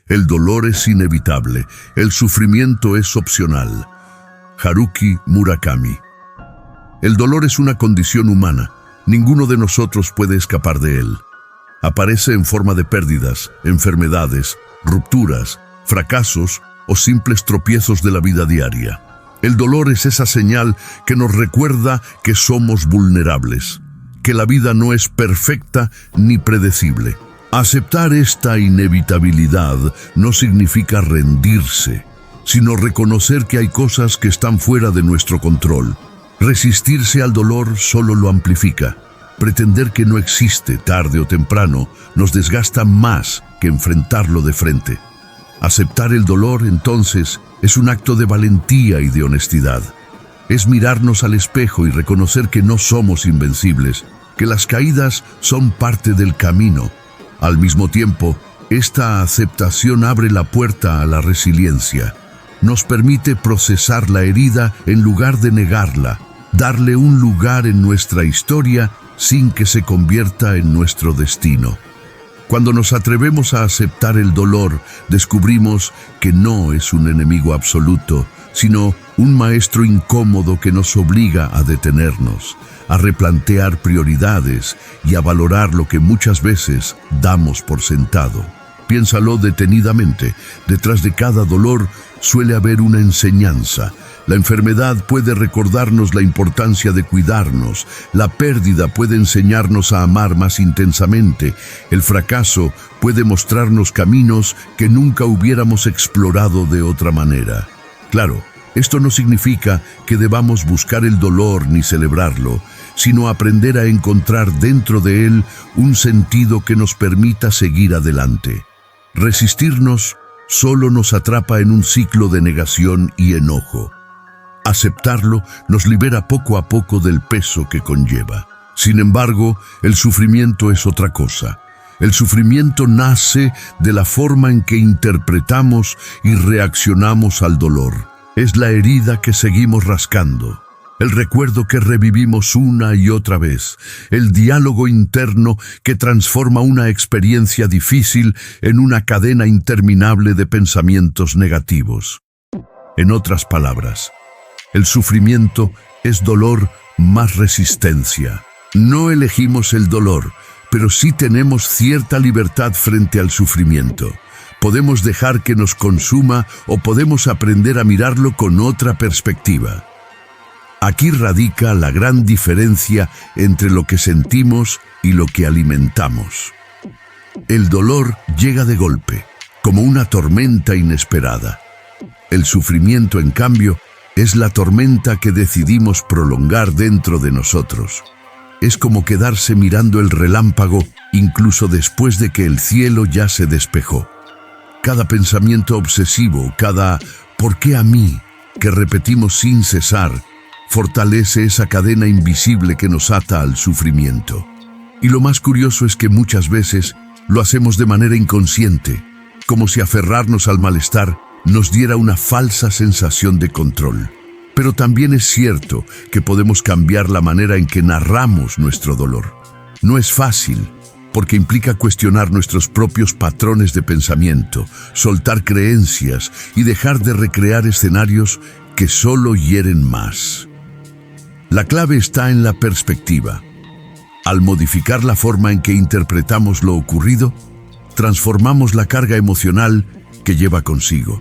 El dolor es inevitable, el sufrimiento es opcional. Haruki Murakami. El dolor es una condición humana. Ninguno de nosotros puede escapar de él. Aparece en forma de pérdidas, enfermedades, rupturas, fracasos o simples tropiezos de la vida diaria. El dolor es esa señal que nos recuerda que somos vulnerables, que la vida no es perfecta ni predecible. Aceptar esta inevitabilidad no significa rendirse, sino reconocer que hay cosas que están fuera de nuestro control. Resistirse al dolor solo lo amplifica. Pretender que no existe tarde o temprano nos desgasta más que enfrentarlo de frente. Aceptar el dolor, entonces, es un acto de valentía y de honestidad. Es mirarnos al espejo y reconocer que no somos invencibles, que las caídas son parte del camino. Al mismo tiempo, esta aceptación abre la puerta a la resiliencia. Nos permite procesar la herida en lugar de negarla, darle un lugar en nuestra historia sin que se convierta en nuestro destino. Cuando nos atrevemos a aceptar el dolor, descubrimos que no es un enemigo absoluto, sino un maestro incómodo que nos obliga a detenernos, a replantear prioridades y a valorar lo que muchas veces damos por sentado. Piénsalo detenidamente. Detrás de cada dolor suele haber una enseñanza. La enfermedad puede recordarnos la importancia de cuidarnos. La pérdida puede enseñarnos a amar más intensamente. El fracaso puede mostrarnos caminos que nunca hubiéramos explorado de otra manera. Claro, esto no significa que debamos buscar el dolor ni celebrarlo, sino aprender a encontrar dentro de él un sentido que nos permita seguir adelante. Resistirnos solo nos atrapa en un ciclo de negación y enojo. Aceptarlo nos libera poco a poco del peso que conlleva. Sin embargo, el sufrimiento es otra cosa. El sufrimiento nace de la forma en que interpretamos y reaccionamos al dolor. Es la herida que seguimos rascando, el recuerdo que revivimos una y otra vez, el diálogo interno que transforma una experiencia difícil en una cadena interminable de pensamientos negativos. En otras palabras, el sufrimiento es dolor más resistencia. No elegimos el dolor, pero sí tenemos cierta libertad frente al sufrimiento. Podemos dejar que nos consuma o podemos aprender a mirarlo con otra perspectiva. Aquí radica la gran diferencia entre lo que sentimos y lo que alimentamos. El dolor llega de golpe, como una tormenta inesperada. El sufrimiento, en cambio, es la tormenta que decidimos prolongar dentro de nosotros. Es como quedarse mirando el relámpago incluso después de que el cielo ya se despejó. Cada pensamiento obsesivo, cada ¿por qué a mí?, que repetimos sin cesar, fortalece esa cadena invisible que nos ata al sufrimiento. Y lo más curioso es que muchas veces lo hacemos de manera inconsciente, como si aferrarnos al malestar nos diera una falsa sensación de control. Pero también es cierto que podemos cambiar la manera en que narramos nuestro dolor. No es fácil, porque implica cuestionar nuestros propios patrones de pensamiento, soltar creencias y dejar de recrear escenarios que solo hieren más. La clave está en la perspectiva. Al modificar la forma en que interpretamos lo ocurrido, transformamos la carga emocional que lleva consigo.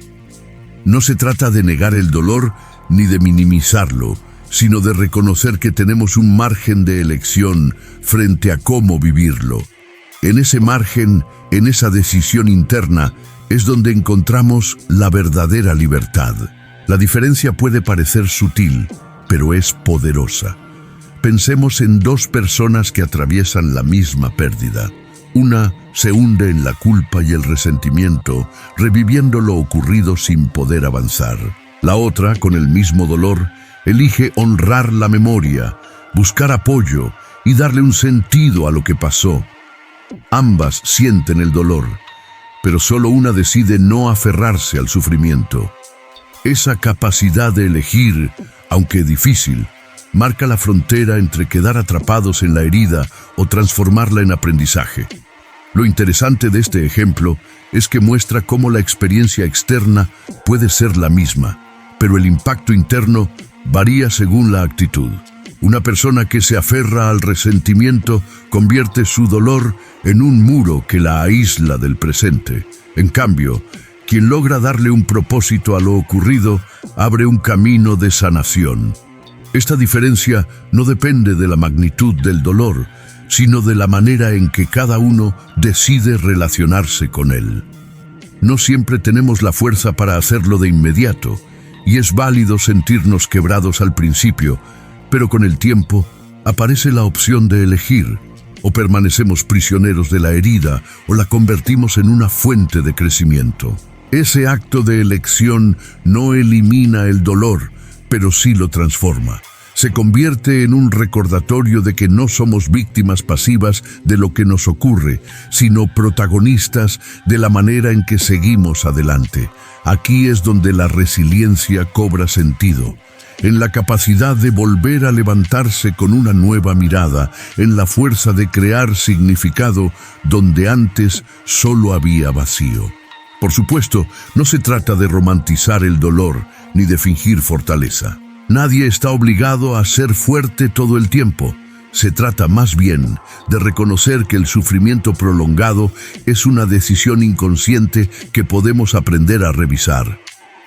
No se trata de negar el dolor ni de minimizarlo, sino de reconocer que tenemos un margen de elección frente a cómo vivirlo. En ese margen, en esa decisión interna, es donde encontramos la verdadera libertad. La diferencia puede parecer sutil, pero es poderosa. Pensemos en dos personas que atraviesan la misma pérdida. Una se hunde en la culpa y el resentimiento, reviviendo lo ocurrido sin poder avanzar. La otra, con el mismo dolor, elige honrar la memoria, buscar apoyo y darle un sentido a lo que pasó. Ambas sienten el dolor, pero solo una decide no aferrarse al sufrimiento. Esa capacidad de elegir, aunque difícil, marca la frontera entre quedar atrapados en la herida o transformarla en aprendizaje. Lo interesante de este ejemplo es que muestra cómo la experiencia externa puede ser la misma, pero el impacto interno varía según la actitud. Una persona que se aferra al resentimiento convierte su dolor en un muro que la aísla del presente. En cambio, quien logra darle un propósito a lo ocurrido abre un camino de sanación. Esta diferencia no depende de la magnitud del dolor, sino de la manera en que cada uno decide relacionarse con él. No siempre tenemos la fuerza para hacerlo de inmediato, y es válido sentirnos quebrados al principio, pero con el tiempo aparece la opción de elegir: o permanecemos prisioneros de la herida o la convertimos en una fuente de crecimiento. Ese acto de elección no elimina el dolor, pero sí lo transforma. Se convierte en un recordatorio de que no somos víctimas pasivas de lo que nos ocurre, sino protagonistas de la manera en que seguimos adelante. Aquí es donde la resiliencia cobra sentido, en la capacidad de volver a levantarse con una nueva mirada, en la fuerza de crear significado donde antes solo había vacío. Por supuesto, no se trata de romantizar el dolor ni de fingir fortaleza. Nadie está obligado a ser fuerte todo el tiempo. Se trata más bien de reconocer que el sufrimiento prolongado es una decisión inconsciente que podemos aprender a revisar.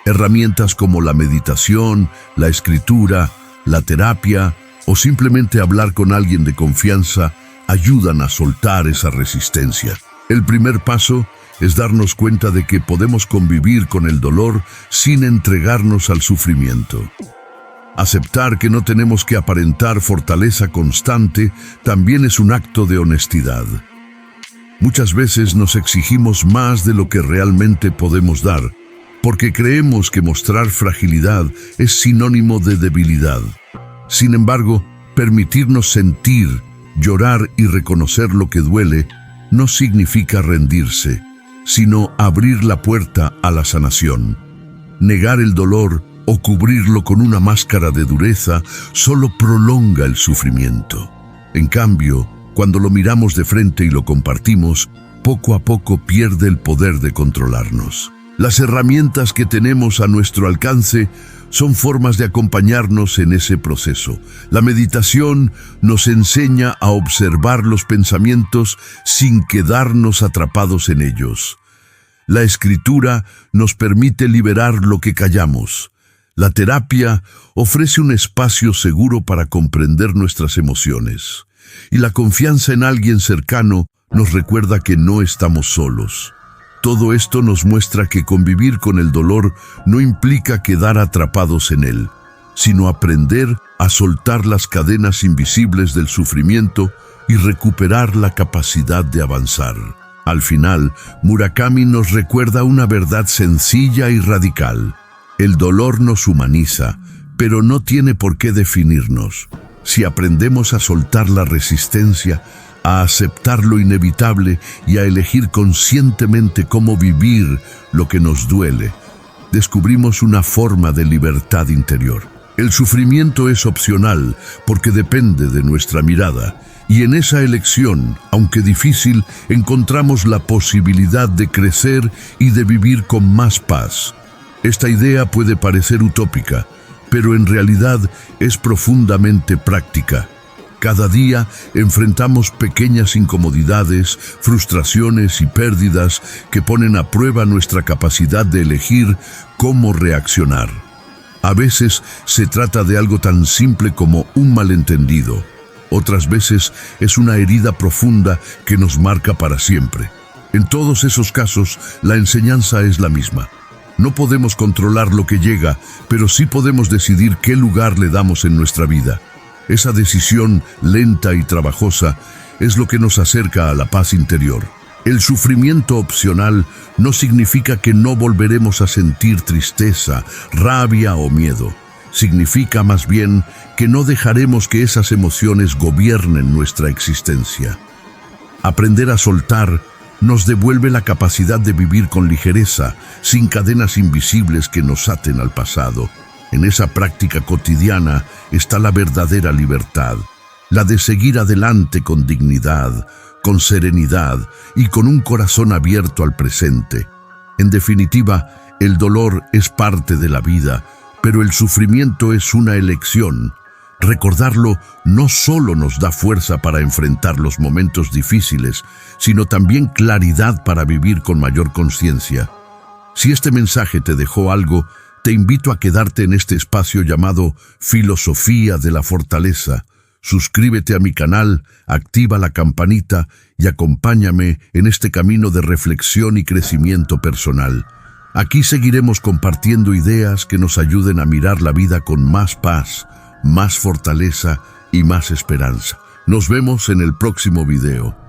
Herramientas como la meditación, la escritura, la terapia o simplemente hablar con alguien de confianza ayudan a soltar esa resistencia. El primer paso es darnos cuenta de que podemos convivir con el dolor sin entregarnos al sufrimiento. Aceptar que no tenemos que aparentar fortaleza constante también es un acto de honestidad. Muchas veces nos exigimos más de lo que realmente podemos dar, porque creemos que mostrar fragilidad es sinónimo de debilidad. Sin embargo, permitirnos sentir, llorar y reconocer lo que duele no significa rendirse, sino abrir la puerta a la sanación. Negar el dolor o cubrirlo con una máscara de dureza solo prolonga el sufrimiento. En cambio, cuando lo miramos de frente y lo compartimos, poco a poco pierde el poder de controlarnos. Las herramientas que tenemos a nuestro alcance son formas de acompañarnos en ese proceso. La meditación nos enseña a observar los pensamientos sin quedarnos atrapados en ellos. La escritura nos permite liberar lo que callamos. La terapia ofrece un espacio seguro para comprender nuestras emociones. Y la confianza en alguien cercano nos recuerda que no estamos solos. Todo esto nos muestra que convivir con el dolor no implica quedar atrapados en él, sino aprender a soltar las cadenas invisibles del sufrimiento y recuperar la capacidad de avanzar. Al final, Murakami nos recuerda una verdad sencilla y radical. El dolor nos humaniza, pero no tiene por qué definirnos. Si aprendemos a soltar la resistencia, a aceptar lo inevitable y a elegir conscientemente cómo vivir lo que nos duele, descubrimos una forma de libertad interior. El sufrimiento es opcional porque depende de nuestra mirada, y en esa elección, aunque difícil, encontramos la posibilidad de crecer y de vivir con más paz. Esta idea puede parecer utópica, pero en realidad es profundamente práctica. Cada día enfrentamos pequeñas incomodidades, frustraciones y pérdidas que ponen a prueba nuestra capacidad de elegir cómo reaccionar. A veces se trata de algo tan simple como un malentendido. Otras veces es una herida profunda que nos marca para siempre. En todos esos casos, la enseñanza es la misma. No podemos controlar lo que llega, pero sí podemos decidir qué lugar le damos en nuestra vida. Esa decisión lenta y trabajosa es lo que nos acerca a la paz interior. El sufrimiento opcional no significa que no volveremos a sentir tristeza, rabia o miedo. Significa más bien que no dejaremos que esas emociones gobiernen nuestra existencia. Aprender a soltar nos devuelve la capacidad de vivir con ligereza, sin cadenas invisibles que nos aten al pasado. En esa práctica cotidiana está la verdadera libertad, la de seguir adelante con dignidad, con serenidad y con un corazón abierto al presente. En definitiva, el dolor es parte de la vida, pero el sufrimiento es una elección. Recordarlo no solo nos da fuerza para enfrentar los momentos difíciles, sino también claridad para vivir con mayor conciencia. Si este mensaje te dejó algo, te invito a quedarte en este espacio llamado Filosofía de la Fortaleza. Suscríbete a mi canal, activa la campanita y acompáñame en este camino de reflexión y crecimiento personal. Aquí seguiremos compartiendo ideas que nos ayuden a mirar la vida con más paz, más fortaleza y más esperanza. Nos vemos en el próximo video.